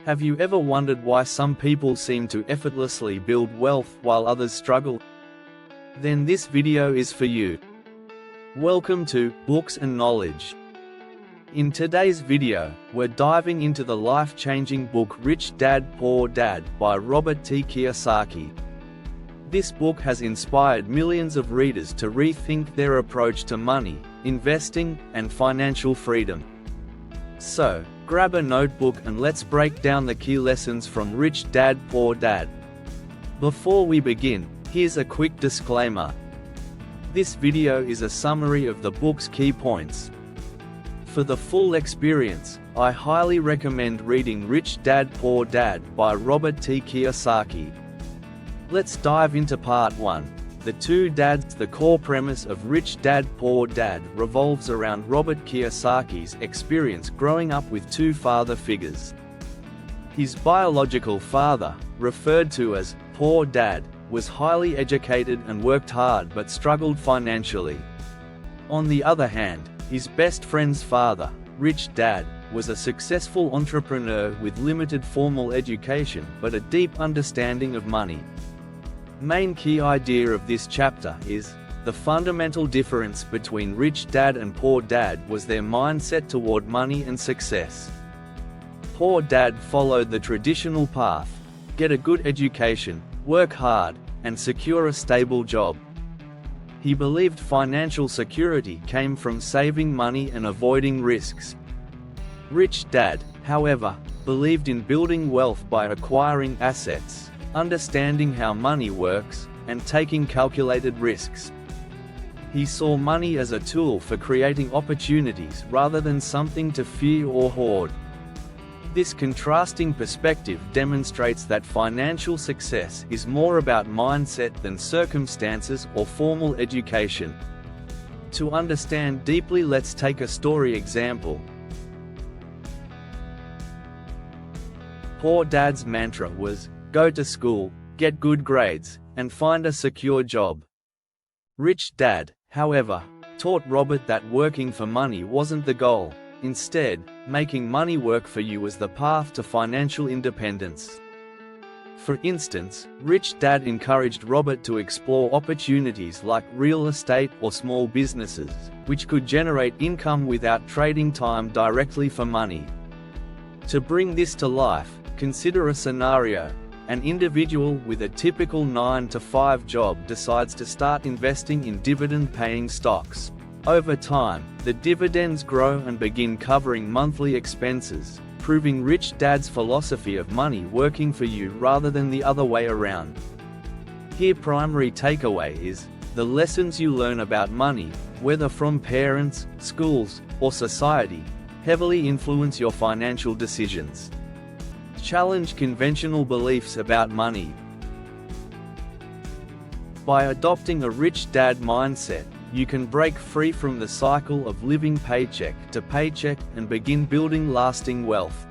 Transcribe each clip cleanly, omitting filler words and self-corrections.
Have you ever wondered why some people seem to effortlessly build wealth while others struggle? Then this video is for you. Welcome to Books and Knowledge. In today's video, we're diving into the life-changing book Rich Dad, Poor Dad by Robert Kiyosaki. This book has inspired millions of readers to rethink their approach to money, investing, and financial freedom. So, grab a notebook and let's break down the key lessons from Rich Dad, Poor Dad. Before we begin, here's a quick disclaimer. This video is a summary of the book's key points. For the full experience, I highly recommend reading Rich Dad, Poor Dad by Robert Kiyosaki. Let's dive into part 1. The Two Dads. The core premise of Rich Dad, Poor Dad revolves around Robert Kiyosaki's experience growing up with two father figures. His biological father, referred to as Poor Dad, was highly educated and worked hard but struggled financially. On the other hand, his best friend's father, Rich Dad, was a successful entrepreneur with limited formal education but a deep understanding of money. Main key idea of this chapter is, the fundamental difference between Rich Dad and Poor Dad was their mindset toward money and success. Poor Dad followed the traditional path: get a good education, work hard, and secure a stable job. He believed financial security came from saving money and avoiding risks. Rich Dad, however, believed in building wealth by acquiring assets, understanding how money works, and taking calculated risks. He saw money as a tool for creating opportunities rather than something to fear or hoard. This contrasting perspective demonstrates that financial success is more about mindset than circumstances or formal education. To understand deeply, let's take a story example. Poor Dad's mantra was, go to school, get good grades, and find a secure job. Rich Dad, however, taught Robert that working for money wasn't the goal. Instead, making money work for you was the path to financial independence. For instance, Rich Dad encouraged Robert to explore opportunities like real estate or small businesses, which could generate income without trading time directly for money. To bring this to life, consider a scenario. An individual with a typical 9-to-5 job decides to start investing in dividend-paying stocks. Over time, the dividends grow and begin covering monthly expenses, proving Rich Dad's philosophy of money working for you rather than the other way around. Here, primary takeaway is, the lessons you learn about money, whether from parents, schools, or society, heavily influence your financial decisions. Challenge conventional beliefs about money. By adopting a Rich Dad mindset, you can break free from the cycle of living paycheck to paycheck and begin building lasting wealth.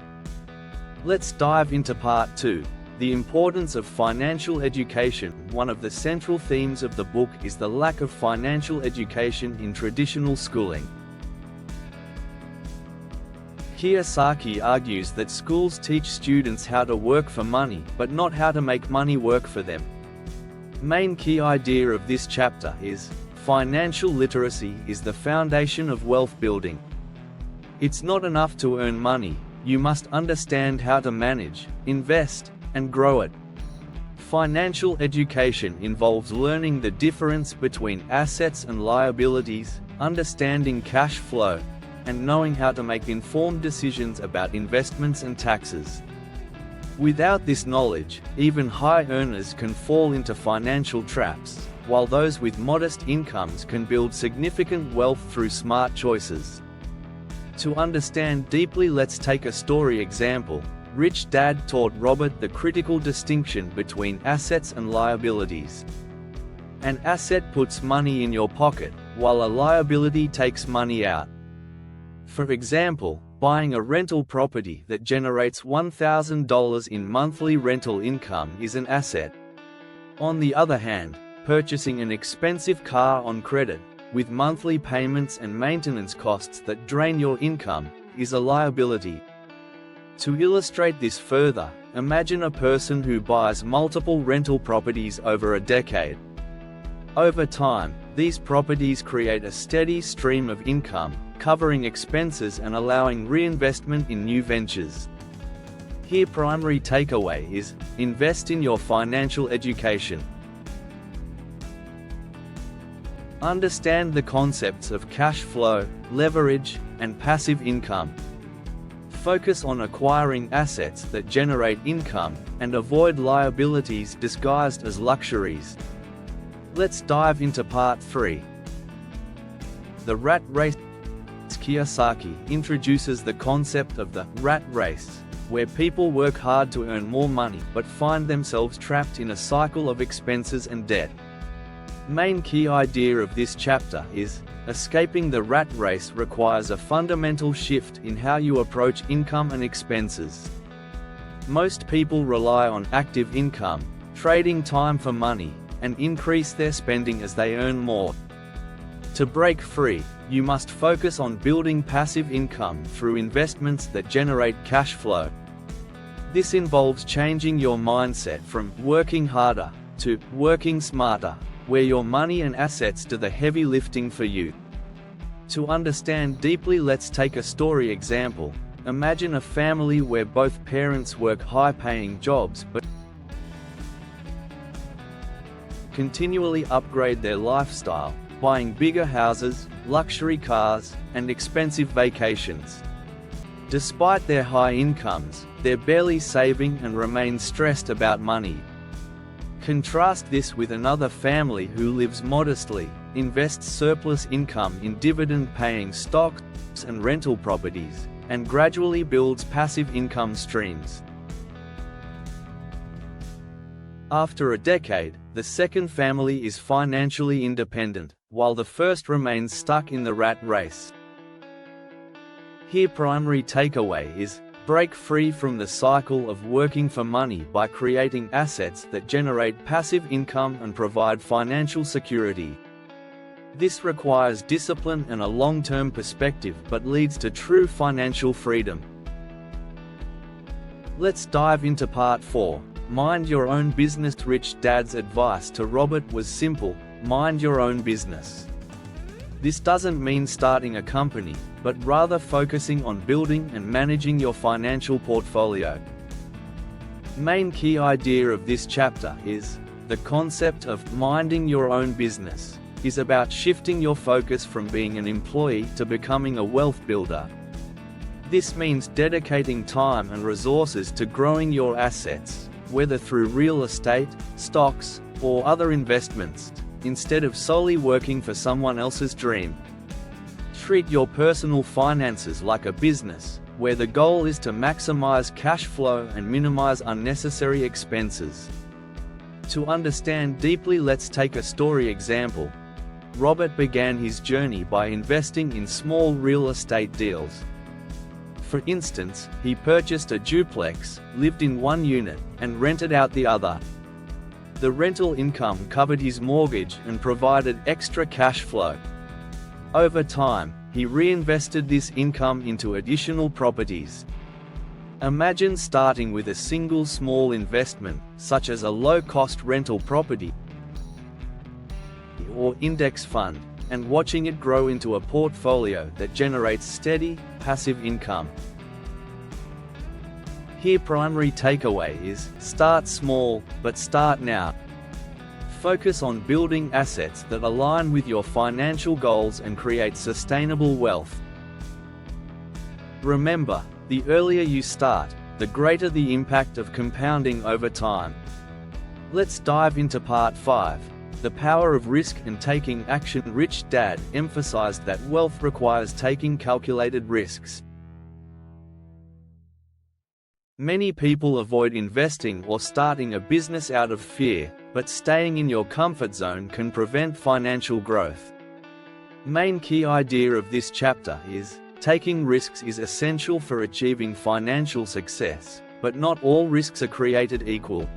Let's dive into part 2, the importance of financial education. One of the central themes of the book is the lack of financial education in traditional schooling. Kiyosaki argues that schools teach students how to work for money, but not how to make money work for them. Main key idea of this chapter is, financial literacy is the foundation of wealth building. It's not enough to earn money, you must understand how to manage, invest, and grow it. Financial education involves learning the difference between assets and liabilities, understanding cash flow, and knowing how to make informed decisions about investments and taxes. Without this knowledge, even high earners can fall into financial traps, while those with modest incomes can build significant wealth through smart choices. To understand deeply, let's take a story example. Rich Dad taught Robert the critical distinction between assets and liabilities. An asset puts money in your pocket, while a liability takes money out. For example, buying a rental property that generates $1,000 in monthly rental income is an asset. On the other hand, purchasing an expensive car on credit, with monthly payments and maintenance costs that drain your income, is a liability. To illustrate this further, imagine a person who buys multiple rental properties over a decade. Over time, these properties create a steady stream of income, covering expenses and allowing reinvestment in new ventures. Here, primary takeaway is, invest in your financial education. Understand the concepts of cash flow, leverage, and passive income. Focus on acquiring assets that generate income, and avoid liabilities disguised as luxuries. Let's dive into part 3. The rat race. Kiyosaki introduces the concept of the rat race, where people work hard to earn more money but find themselves trapped in a cycle of expenses and debt. Main key idea of this chapter is, escaping the rat race requires a fundamental shift in how you approach income and expenses. Most people rely on active income, trading time for money, and increase their spending as they earn more. To break free, you must focus on building passive income through investments that generate cash flow. This involves changing your mindset from working harder to working smarter, where your money and assets do the heavy lifting for you. To understand deeply, let's take a story example. Imagine a family where both parents work high-paying jobs but continually upgrade their lifestyle, buying bigger houses, luxury cars, and expensive vacations. Despite their high incomes, they're barely saving and remain stressed about money. Contrast this with another family who lives modestly, invests surplus income in dividend-paying stocks and rental properties, and gradually builds passive income streams. After a decade, the second family is financially independent, while the first remains stuck in the rat race. Here, primary takeaway is, break free from the cycle of working for money by creating assets that generate passive income and provide financial security. This requires discipline and a long-term perspective but leads to true financial freedom. Let's dive into part 4. Mind your own business. Rich Dad's advice to Robert was simple: mind your own business. This doesn't mean starting a company, but rather focusing on building and managing your financial portfolio. Main key idea of this chapter is, the concept of minding your own business is about shifting your focus from being an employee to becoming a wealth builder. This means dedicating time and resources to growing your assets, whether through real estate, stocks, or other investments, instead of solely working for someone else's dream. Treat your personal finances like a business, where the goal is to maximize cash flow and minimize unnecessary expenses. To understand deeply, let's take a story example. Robert began his journey by investing in small real estate deals. For instance, he purchased a duplex, lived in one unit, and rented out the other. The rental income covered his mortgage and provided extra cash flow. Over time, he reinvested this income into additional properties. Imagine starting with a single small investment, such as a low-cost rental property or index fund, and watching it grow into a portfolio that generates steady, passive income. Here, primary takeaway is, start small, but start now. Focus on building assets that align with your financial goals and create sustainable wealth. Remember, the earlier you start, the greater the impact of compounding over time. Let's dive into part 5. The power of risk and taking action. Rich Dad emphasized that wealth requires taking calculated risks. Many people avoid investing or starting a business out of fear, but staying in your comfort zone can prevent financial growth. Main key idea of this chapter is, taking risks is essential for achieving financial success, but not all risks are created equal.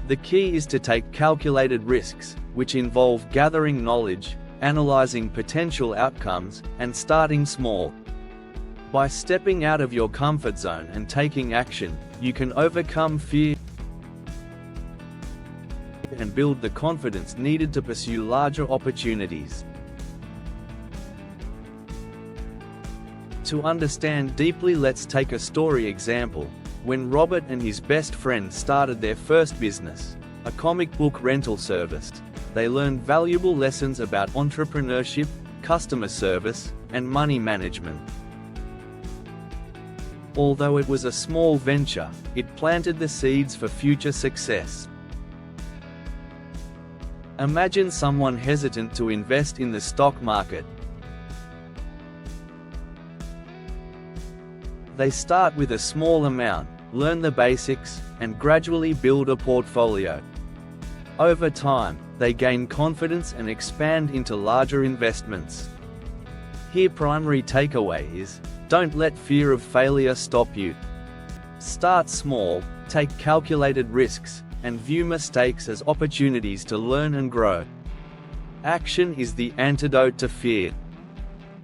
The key is to take calculated risks, which involve gathering knowledge, analyzing potential outcomes, and starting small. By stepping out of your comfort zone and taking action, you can overcome fear and build the confidence needed to pursue larger opportunities. To understand deeply, let's take a story example. When Robert and his best friend started their first business, a comic book rental service, they learned valuable lessons about entrepreneurship, customer service, and money management. Although it was a small venture, it planted the seeds for future success. Imagine someone hesitant to invest in the stock market. They start with a small amount, learn the basics, and gradually build a portfolio. Over time, they gain confidence and expand into larger investments. Here, primary takeaway is, don't let fear of failure stop you. Start small, take calculated risks, and view mistakes as opportunities to learn and grow. Action is the antidote to fear.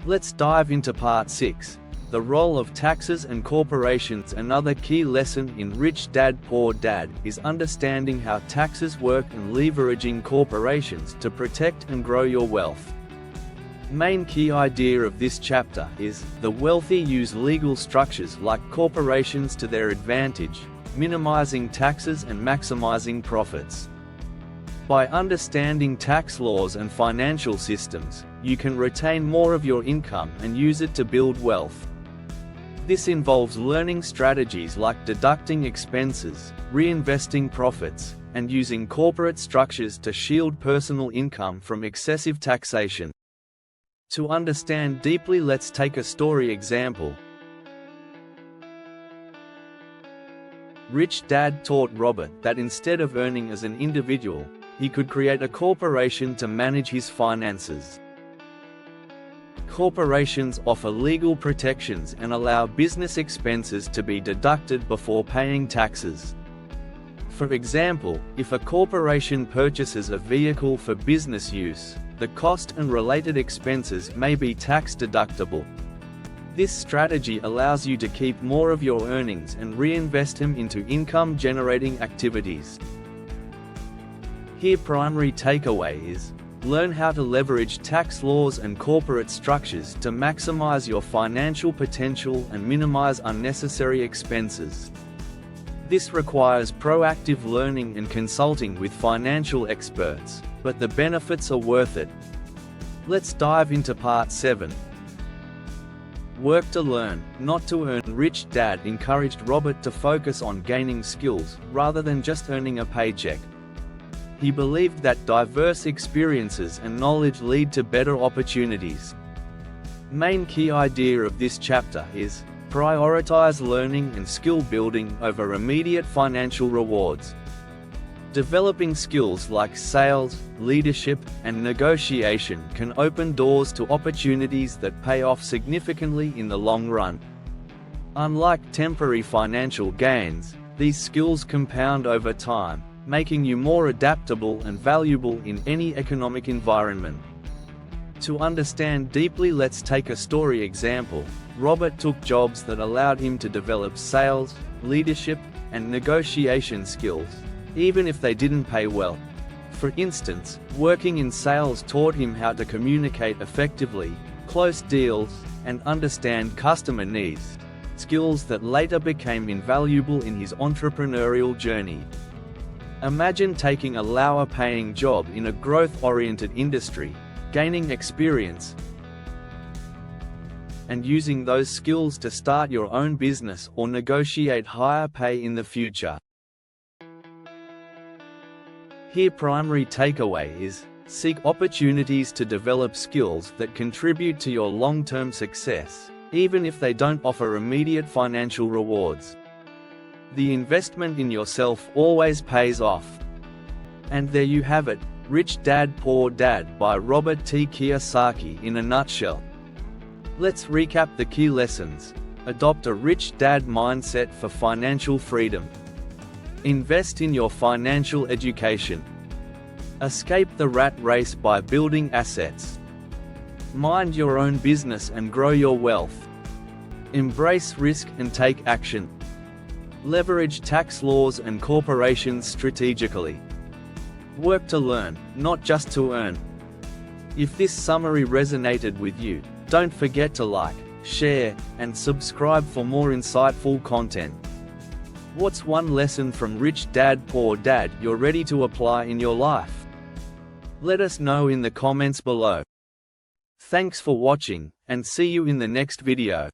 Let's dive into part 6. The role of taxes and corporations. Another key lesson in Rich Dad Poor Dad is understanding how taxes work and leveraging corporations to protect and grow your wealth. Main key idea of this chapter is, the wealthy use legal structures like corporations to their advantage, minimizing taxes and maximizing profits. By understanding tax laws and financial systems, you can retain more of your income and use it to build wealth. This involves learning strategies like deducting expenses, reinvesting profits, and using corporate structures to shield personal income from excessive taxation. To understand deeply, let's take a story example. Rich Dad taught Robert that instead of earning as an individual, he could create a corporation to manage his finances. Corporations offer legal protections and allow business expenses to be deducted before paying taxes. For example, if a corporation purchases a vehicle for business use, the cost and related expenses may be tax deductible. This strategy allows you to keep more of your earnings and reinvest them into income-generating activities. Here, primary takeaway is, learn how to leverage tax laws and corporate structures to maximize your financial potential and minimize unnecessary expenses. This requires proactive learning and consulting with financial experts, but the benefits are worth it. Let's dive into part 7. Work to learn, not to earn. Rich Dad encouraged Robert to focus on gaining skills, rather than just earning a paycheck. He believed that diverse experiences and knowledge lead to better opportunities. Main key idea of this chapter is, prioritize learning and skill building over immediate financial rewards. Developing skills like sales, leadership, and negotiation can open doors to opportunities that pay off significantly in the long run. Unlike temporary financial gains, these skills compound over time, making you more adaptable and valuable in any economic environment. To understand deeply, let's take a story example. Robert took jobs that allowed him to develop sales, leadership, and negotiation skills, even if they didn't pay well. For instance, working in sales taught him how to communicate effectively, close deals, and understand customer needs, skills that later became invaluable in his entrepreneurial journey. Imagine taking a lower-paying job in a growth-oriented industry, gaining experience, and using those skills to start your own business or negotiate higher pay in the future. Here, primary takeaway is, seek opportunities to develop skills that contribute to your long-term success, even if they don't offer immediate financial rewards. The investment in yourself always pays off. And there you have it, Rich Dad Poor Dad by Robert Kiyosaki in a nutshell. Let's recap the key lessons. Adopt a rich dad mindset for financial freedom. Invest in your financial education. Escape the rat race by building assets. Mind your own business and grow your wealth. Embrace risk and take action. Leverage tax laws and corporations strategically. Work to learn, not just to earn. If this summary resonated with you, don't forget to like, share, and subscribe for more insightful content. What's one lesson from Rich Dad Poor Dad you're ready to apply in your life? Let us know in the comments below. Thanks for watching, and see you in the next video.